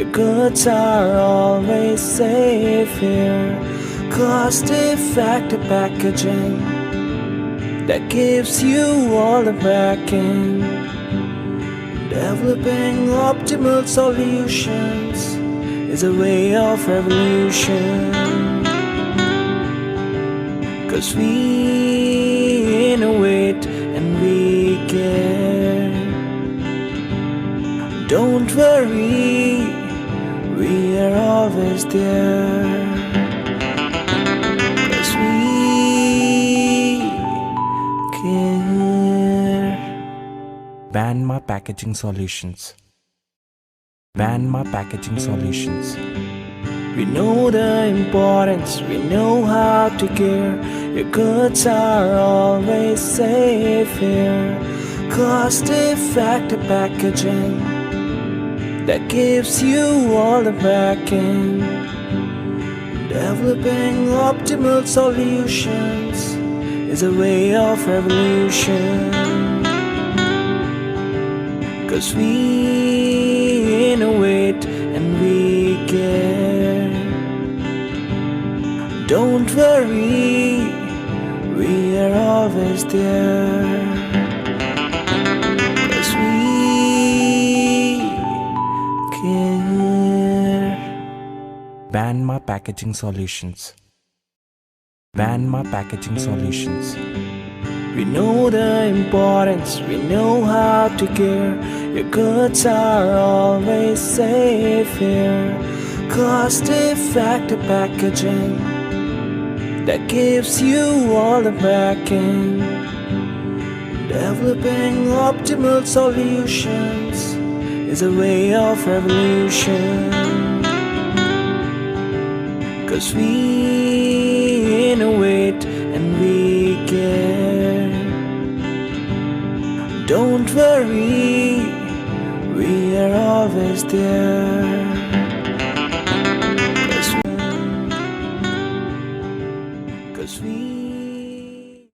Your goods are always safe here. Cost-effective packaging that gives you all the backing. Developing optimal solutions is a way of revolution. 'Cause we innovate and we care. Don't worry, we are always there. 'Cause we care. Bandma Packaging Solutions. Bandma Packaging Solutions. We know the importance, we know how to care. Your goods are always safe here. Cost-effective packaging that gives you all the backing. Developing optimal solutions is a way of revolution. 'Cause we innovate and we care. Don't worry, we are always there. 'Cause we care. Bandma Packaging Solutions. Bandma Packaging Solutions. We know the importance, we know how to care. Your goods are always safe here. Cost-effective packaging that gives you all the backing. Developing optimal solutions is a way of revolution. 'Cause we innovate and we care. Don't worry, we are always there.